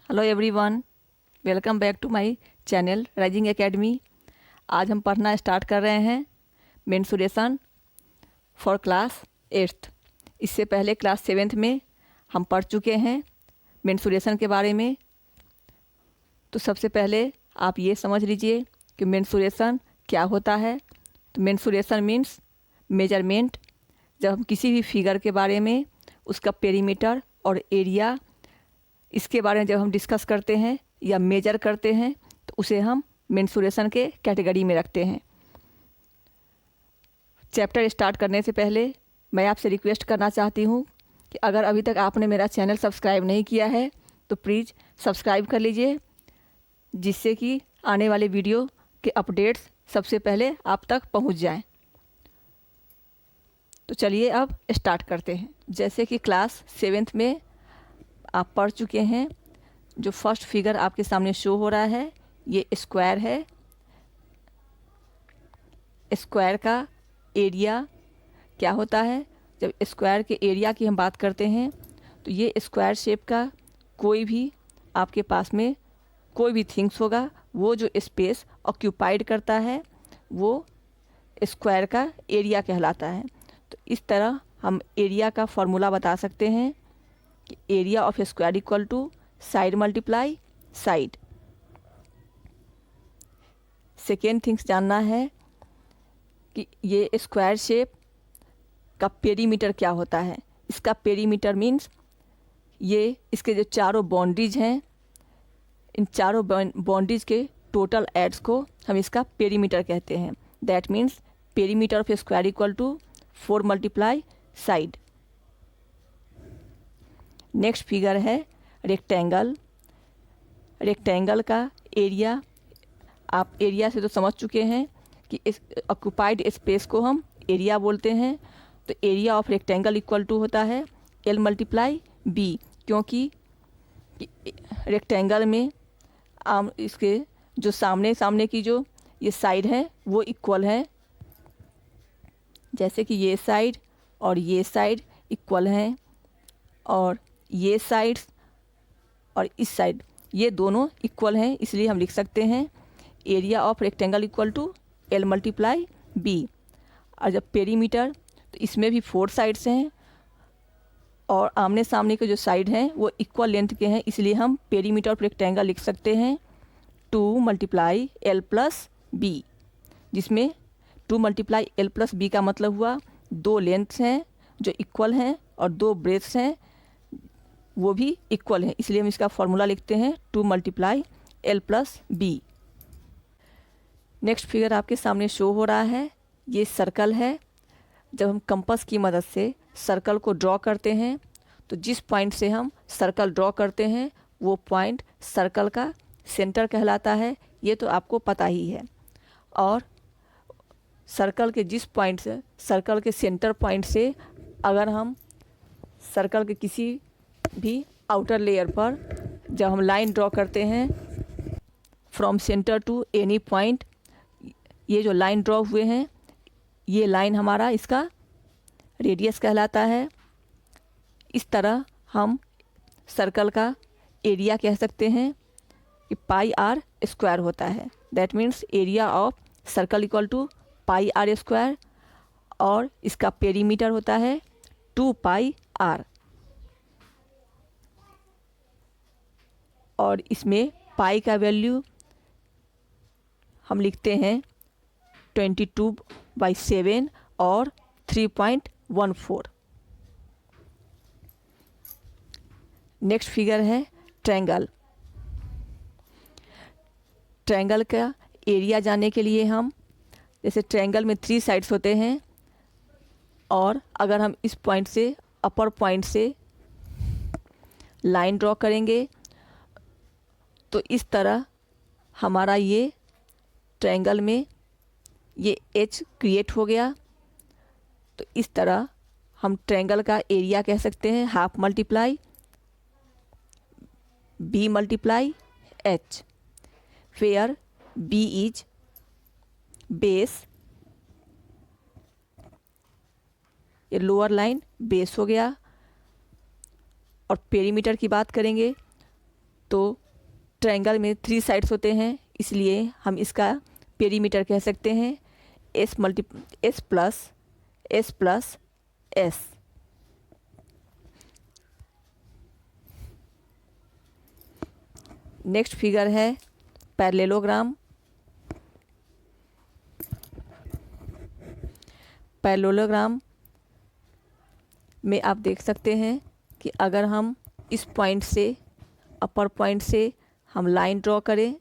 Hello everyone, welcome back to my channel rising academy. आज हम पढ़ना स्टार्ट कर रहे हैं मेंसुरेशन फॉर क्लास 8th। इससे पहले क्लास 7th में हम पढ़ चुके हैं मेंसुरेशन के बारे में। तो सबसे पहले आप ये समझ लीजिए कि मेंसुरेशन क्या होता है। तो मेंसुरेशन मीन्स मेजरमेंट। जब हम किसी भी फिगर के बारे में उसका पेरीमीटर और एरिया इसके बारे में जब हम डिस्कस करते हैं या मेजर करते हैं तो उसे हम मेंसुरेशन के कैटेगरी में रखते हैं। चैप्टर स्टार्ट करने से पहले मैं आपसे रिक्वेस्ट करना चाहती हूँ कि अगर अभी तक आपने मेरा चैनल सब्सक्राइब नहीं किया है तो प्लीज़ सब्सक्राइब कर लीजिए, जिससे कि आने वाले वीडियो के अपडेट्स सबसे पहले आप तक पहुँच जाएं। तो चलिए अब स्टार्ट करते हैं। जैसे कि क्लास 7th में आप पढ़ चुके हैं, जो फर्स्ट फिगर आपके सामने शो हो रहा है ये स्क्वायर है। स्क्वायर का एरिया क्या होता है? जब स्क्वायर के एरिया की हम बात करते हैं तो ये स्क्वायर शेप का कोई भी आपके पास में कोई भी थिंग्स होगा, वो जो स्पेस ऑक्यूपाइड करता है वो स्क्वायर का एरिया कहलाता है। तो इस तरह हम एरिया का फॉर्मूला बता सकते हैं कि area of square equal to side multiply side. Second things जानना है कि ये स्क्वायर शेप का पेरीमीटर क्या होता है। इसका पेरीमीटर मीन्स ये इसके जो चारों बाउंड्रीज हैं, इन चारों बाउंड्रीज के टोटल एड्स को हम इसका पेरीमीटर कहते हैं। That means perimeter of square equal to 4 multiply side. Next figure है रेक्टेंगल। रेक्टेंगल का एरिया, आप एरिया से तो समझ चुके हैं कि इस ऑक्यूपाइड स्पेस को हम एरिया बोलते हैं। तो area of rectangle equal to होता है L मल्टीप्लाई बी, क्योंकि रेक्टेंगल में इसके जो सामने की जो ये साइड है वो इक्वल है। जैसे कि ये साइड और ये साइड इक्वल हैं, और ये साइड्स और इस साइड ये दोनों इक्वल हैं, इसलिए हम लिख सकते हैं area of rectangle equal to L multiply B. और जब पेरीमीटर, तो इसमें भी 4 साइड्स हैं और आमने सामने के जो साइड हैं वो इक्वल लेंथ के हैं, इसलिए हम पेरीमीटर ऑफ रेक्टेंगल लिख सकते हैं 2 मल्टीप्लाई L प्लस बी, जिसमें 2 मल्टीप्लाई L प्लस बी का मतलब हुआ 2 लेंथ्स हैं जो इक्वल हैं और 2 ब्रेथ्स हैं वो भी इक्वल हैं, इसलिए हम इसका फॉर्मूला लिखते हैं 2 multiply L plus B. Next figure आपके सामने शो हो रहा है, ये सर्कल है। जब हम कंपास की मदद से सर्कल को ड्रॉ करते हैं तो जिस पॉइंट से हम सर्कल ड्रॉ करते हैं वो पॉइंट सर्कल का सेंटर कहलाता है, ये तो आपको पता ही है। और सर्कल के जिस पॉइंट से, सर्कल के सेंटर पॉइंट से अगर हम सर्कल के किसी भी आउटर लेयर पर जब हम लाइन ड्रॉ करते हैं from centre to any point, ये जो लाइन ड्रॉ हुए हैं ये लाइन हमारा इसका रेडियस कहलाता है। इस तरह हम सर्कल का एरिया कह सकते हैं कि पाई आर स्क्वायर होता है। That means area of circle equal to pi R square, और इसका पेरीमीटर होता है 2 पाई आर। और इसमें पाई का वैल्यू हम लिखते हैं 22/7 और 3.14। नेक्स्ट फिगर है ट्रायंगल। ट्रायंगल का एरिया जानने के लिए हम, जैसे ट्रायंगल में 3 साइड्स होते हैं, और अगर हम इस पॉइंट से अपर पॉइंट से लाइन ड्रॉ करेंगे तो इस तरह हमारा ये ट्रायंगल में ये एच क्रिएट हो गया। तो इस तरह हम ट्रायंगल का एरिया कह सकते हैं half multiply B multiply H, where B is base, ये लोअर लाइन बेस हो गया। और पेरीमीटर की बात करेंगे तो ट्रायंगल में 3 साइड्स होते हैं, इसलिए हम इसका पेरीमीटर कह सकते हैं S plus S. Next figure है पैरेललोग्राम। पैरेललोग्राम में आप देख सकते हैं कि अगर हम इस पॉइंट से, अपर पॉइंट से हम लाइन ड्रॉ करें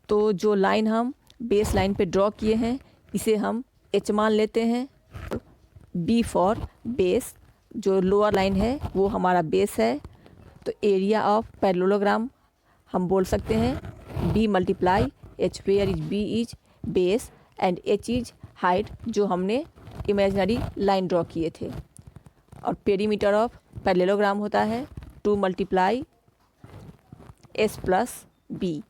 तो जो लाइन हम बेस लाइन पे ड्रॉ किए हैं इसे हम एच मान लेते हैं। बी फॉर बेस, जो लोअर लाइन है वो हमारा बेस है। तो एरिया ऑफ पैरेललोग्राम हम बोल सकते हैं B multiply H, where is B is base and H is height, जो हमने इमेजिनरी लाइन ड्रॉ किए थे। और पेरीमीटर ऑफ पैरेललोग्राम होता है 2 मल्टीप्लाई एस प्लस बी।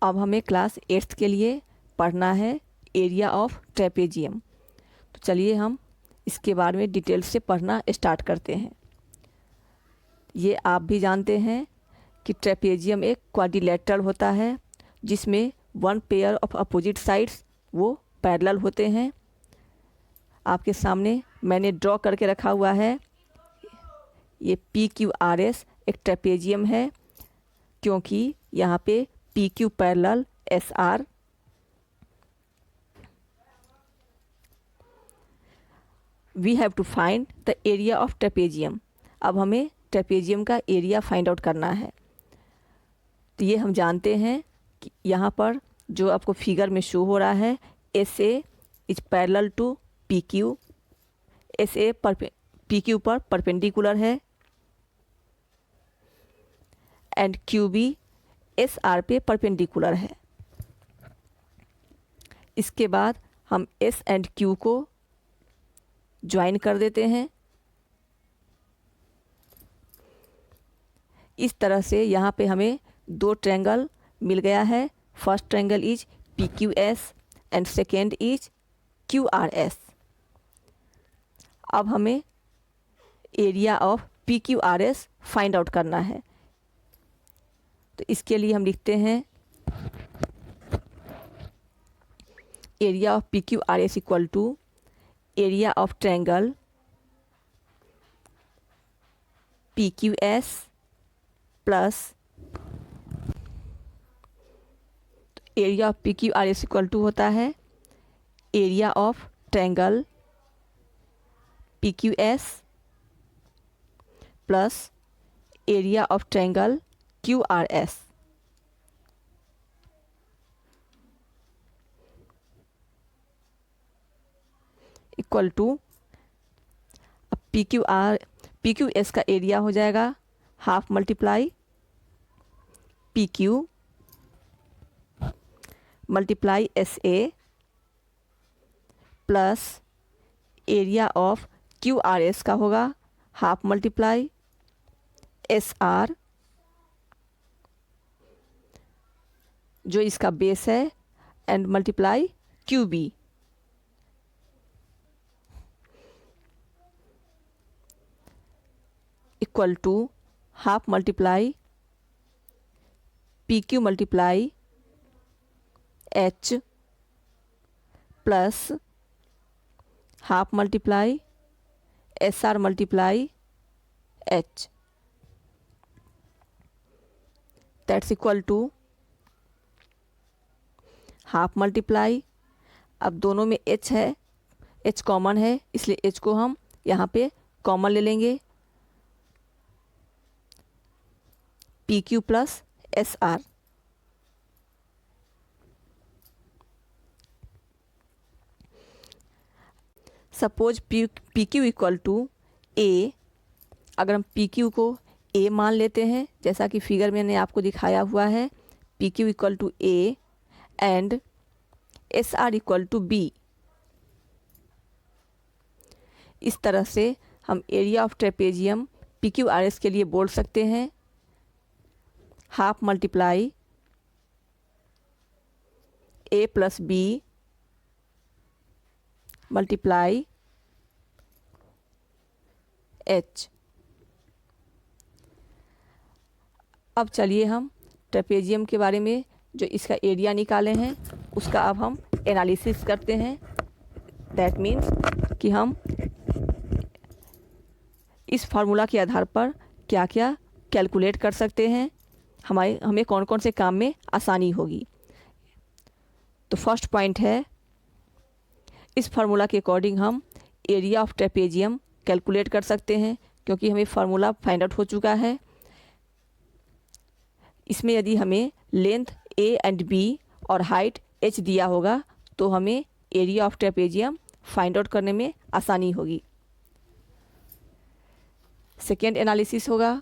अब हमें क्लास 8th के लिए पढ़ना है एरिया ऑफ ट्रेपेजियम। तो चलिए हम इसके बारे में डिटेल से पढ़ना स्टार्ट करते हैं। ये आप भी जानते हैं कि ट्रेपेजियम एक क्वाड्रिलेटरल होता है जिसमें 1 पेयर ऑफ अपोजिट साइड्स वो पैरेलल होते हैं। आपके सामने मैंने ड्रॉ करके रखा हुआ है, ये PQRS एक ट्रेपेजियम है क्योंकि यहाँ पे PQ parallel SR। We have to find the area of trapezium. अब हमें ट्रेपेजियम का एरिया फाइंड आउट करना है। तो ये हम जानते हैं कि यहाँ पर जो आपको फिगर में शो हो रहा है SA is parallel to PQ। SA PQ पर परपेंडिकुलर है एंड QB SR पे परपेंडिकुलर है। इसके बाद हम S एंड Q को ज्वाइन कर देते हैं। इस तरह से यहाँ पे हमें 2 ट्रायंगल मिल गया है। First triangle is PQS and second is QRS। अब हमें area of PQRS find out करना है। तो इसके लिए हम लिखते हैं area of PQRS equal to area of triangle PQS plus area of PQRS equal to होता है area of triangle PQS plus area of triangle QRS। Equal to PQS का एरिया हो जाएगा half multiply PQ multiply SA plus area of QRS का होगा half multiply SR, जो इसका base है, and multiply QB। Equal to half multiply PQ multiply H plus half multiply SR multiply H। That's equal to half multiply, अब दोनों में H है, H common है इसलिए H को हम यहाँ पे कॉमन ले लेंगे, PQ plus SR। Suppose PQ equal to A। अगर हम PQ को A मान लेते हैं जैसा कि फिगर मैंने आपको दिखाया हुआ है, PQ equal to A and SR equal to B। इस तरह से हम एरिया ऑफ ट्रेपेजियम PQRS के लिए बोल सकते हैं half multiply A plus B multiply H. अब चलिए हम ट्रेपेजियम के बारे में जो इसका एरिया निकाले हैं उसका अब हम एनालिसिस करते हैं। दैट मीन्स कि हम इस फार्मूला के आधार पर क्या क्या कैलकुलेट कर सकते हैं, हमें कौन कौन से काम में आसानी होगी। तो फर्स्ट पॉइंट है, इस फार्मूला के अकॉर्डिंग हम एरिया ऑफ ट्रेपेजियम कैलकुलेट कर सकते हैं, क्योंकि हमें फार्मूला फाइंड आउट हो चुका है। इसमें यदि हमें लेंथ ए एंड बी और हाइट एच दिया होगा तो हमें area of trapezium find out करने में आसानी होगी। सेकेंड एनालिसिस होगा,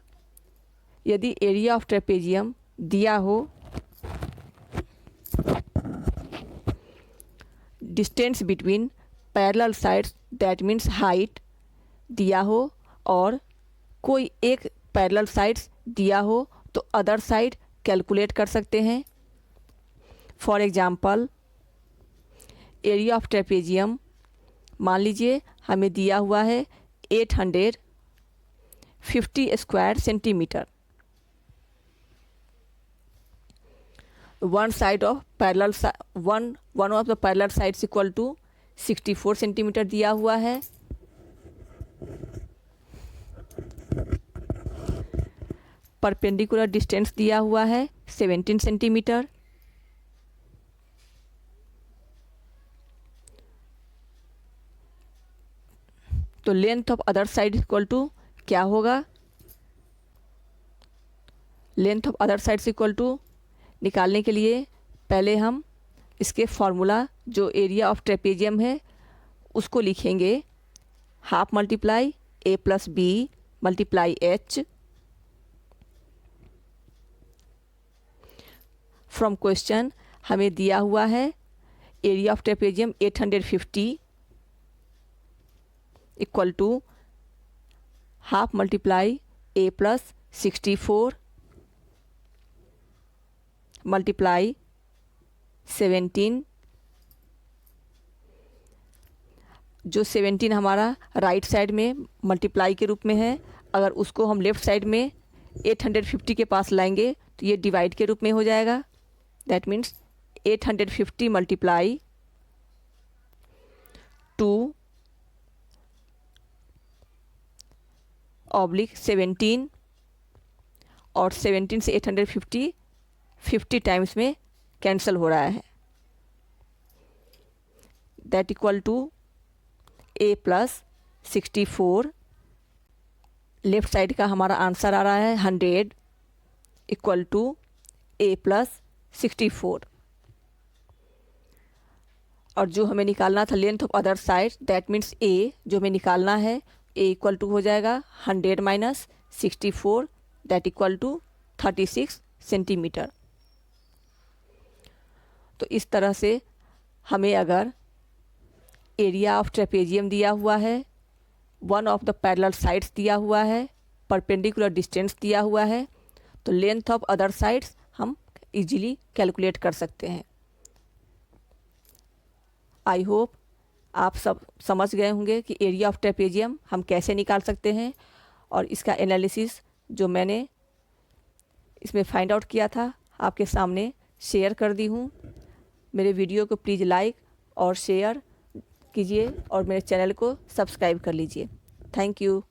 यदि एरिया ऑफ ट्रेपेजियम दिया हो distance between parallel sides, that means height दिया हो और कोई एक पैरेलल साइड्स दिया हो तो अदर साइड कैलकुलेट कर सकते हैं। For example area of trapezium मान लीजिए हमें दिया हुआ है 850 square centimetre. One of the parallel sides equal to 64 centimetre दिया हुआ है। परपेंडिकुलर डिस्टेंस दिया हुआ है 17 सेंटीमीटर। तो length of other side equal to क्या होगा, length of other sides equal to निकालने के लिए पहले हम इसके फॉर्मूला जो एरिया ऑफ ट्रेपेजियम है उसको लिखेंगे, half multiply A plus B multiply H. From question हमें दिया हुआ है area of trapezium 850 equal to half multiply A plus 64 multiply 17। जो 17 हमारा राइट साइड में मल्टीप्लाई के रूप में है, अगर उसको हम लेफ्ट साइड में 850 के पास लाएंगे तो ये डिवाइड के रूप में हो जाएगा। दैट मीन्स 850 मल्टीप्लाई 2 ऑब्लिक 17 और 17 से 850 50 टाइम्स में कैंसिल हो रहा है। That equal to A plus 64। Left side का हमारा आंसर आ रहा है 100 इक्वल टू ए प्लस 64। और जो हमें निकालना था length of other side, that means a जो हमें निकालना है, ए इक्वल टू हो जाएगा 100 minus 64, that equal to 36 centimetre. तो इस तरह से हमें अगर एरिया ऑफ ट्रेपेजियम दिया हुआ है, one of the parallel sides दिया हुआ है, परपेंडिकुलर डिस्टेंस दिया हुआ है, तो लेंथ ऑफ अदर साइड्स हम इजीली कैलकुलेट कर सकते हैं। आई होप आप सब समझ गए होंगे कि एरिया ऑफ ट्रेपेजियम हम कैसे निकाल सकते हैं, और इसका एनालिसिस जो मैंने इसमें फाइंड आउट किया था आपके सामने शेयर कर दी हूँ। मेरे वीडियो को प्लीज़ लाइक और शेयर कीजिए और मेरे चैनल को सब्सक्राइब कर लीजिए। Thank you.